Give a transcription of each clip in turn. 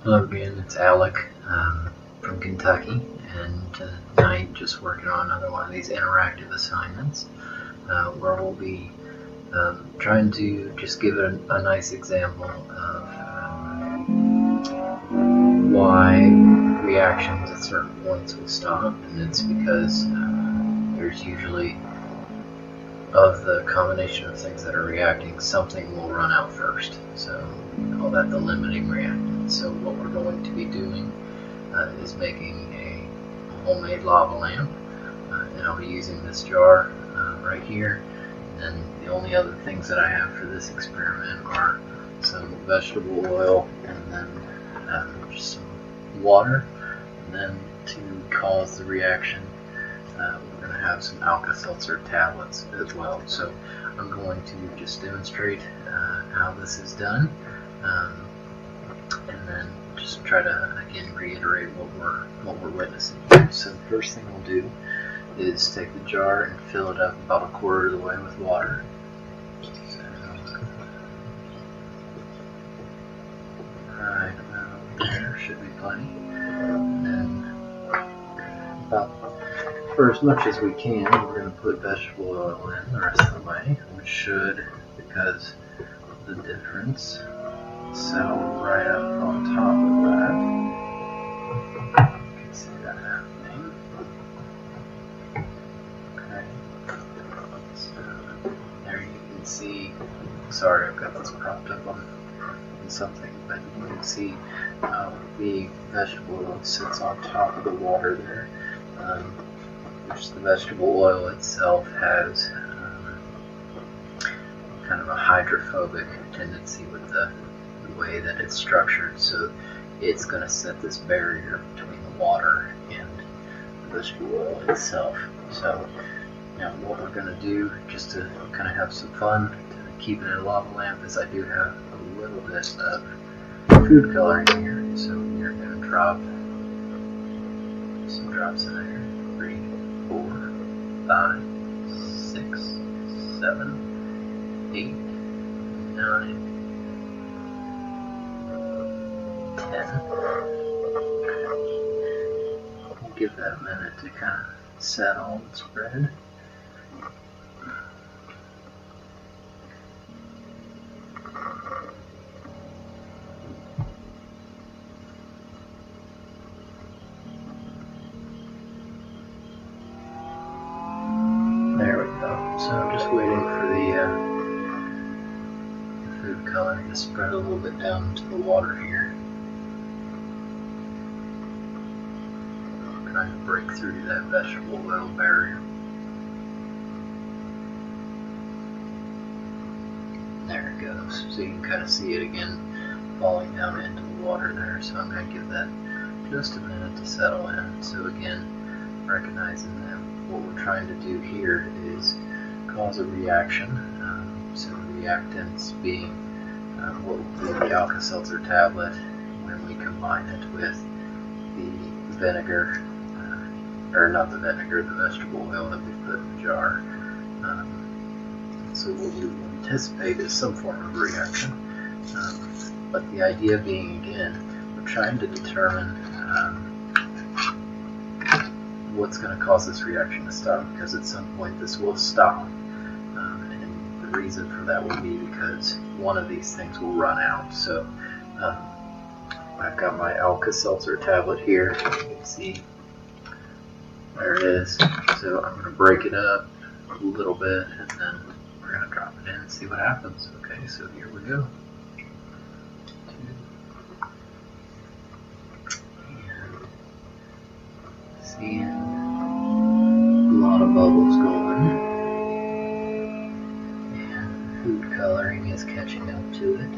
Hello again, it's Alec from Kentucky, and tonight just working on another one of these interactive assignments where we'll be trying to just give it a nice example of why reactions at certain points will stop, and it's because there's usually, of the combination of things that are reacting, something will run out first. So we call that the limiting reactant. So what we're going to be doing is making a homemade lava lamp, and I'll be using this jar right here. And the only other things that I have for this experiment are some vegetable oil and then just some water. And then to cause the reaction, we're going to have some Alka-Seltzer tablets as well. So I'm going to just demonstrate how this is done, and then just try to again reiterate what we're witnessing here. So the first thing we'll do is take the jar and fill it up about a quarter of the way with water. Right about there should be plenty. And then about for as much as we can, we're going to put vegetable oil in the rest of the way, which should, because of the difference, settle right up on top of that. You can see that happening. Okay. So there you can see, sorry I've got this propped up on something, but you can see the vegetable oil sits on top of the water there. Which the vegetable oil itself has kind of a hydrophobic tendency with the way that it's structured, so it's going to set this barrier between the water and the vegetable oil itself. So now what we're going to do, just to kind of have some fun, to keep it in a lava lamp, is I do have a little bit of food coloring here, so we're going to drop some drops in there. 3, 4, 5, 6, 7, 8, 9, 10. We'll give that a minute to kind of settle and spread. There we go. So I'm just waiting for the food coloring to spread a little bit down into the water here. Trying to break through that vegetable oil barrier. There it goes. So you can kind of see it again falling down into the water there. So I'm going to give that just a minute to settle in. So again, recognizing that what we're trying to do here is cause a reaction. So the reactants being what will be the Alka-Seltzer tablet when we combine it with the vinegar, or not the vinegar, the vegetable oil that we put in the jar. So what we will anticipate is some form of reaction. But the idea being, again, we're trying to determine what's going to cause this reaction to stop, because at some point this will stop. And the reason for that will be because one of these things will run out. So I've got my Alka-Seltzer tablet here. You can see there it is. So I'm going to break it up a little bit, and then we're going to drop it in and see what happens. Okay, so here we go. Seeing a lot of bubbles going, and food coloring is catching up to it.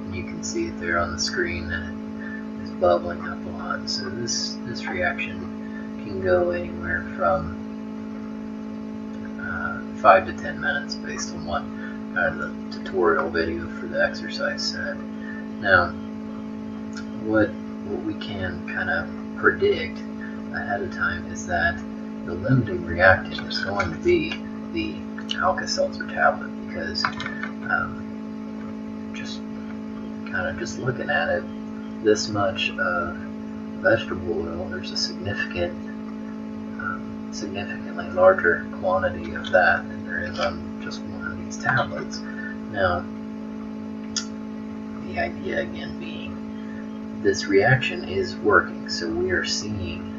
And you can see it there on the screen that it is bubbling up a lot. So this reaction can go anywhere from 5 to 10 minutes based on what kind of the tutorial video for the exercise said. Now, what we can kind of predict ahead of time is that the limiting reactant is going to be the Alka-Seltzer tablet, because just kind kind of just looking at it, this much of vegetable oil, there's a significantly larger quantity of that than there is on just one of these tablets. Now, the idea again being this reaction is working, so we are seeing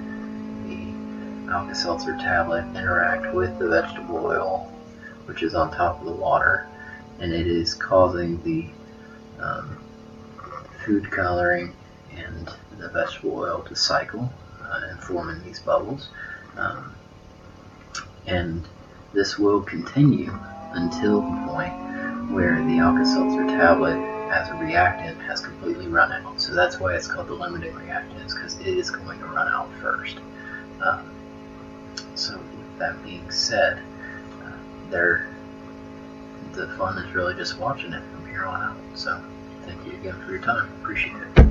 the Alka-Seltzer tablet interact with the vegetable oil, which is on top of the water, and it is causing the food coloring and the vegetable oil to cycle and forming these bubbles. And this will continue until the point where the Alka-Seltzer tablet as a reactant has completely run out. So that's why it's called the limiting reactants, because it is going to run out first. So with that being said, the fun is really just watching it from here on out. So thank you again for your time. Appreciate it.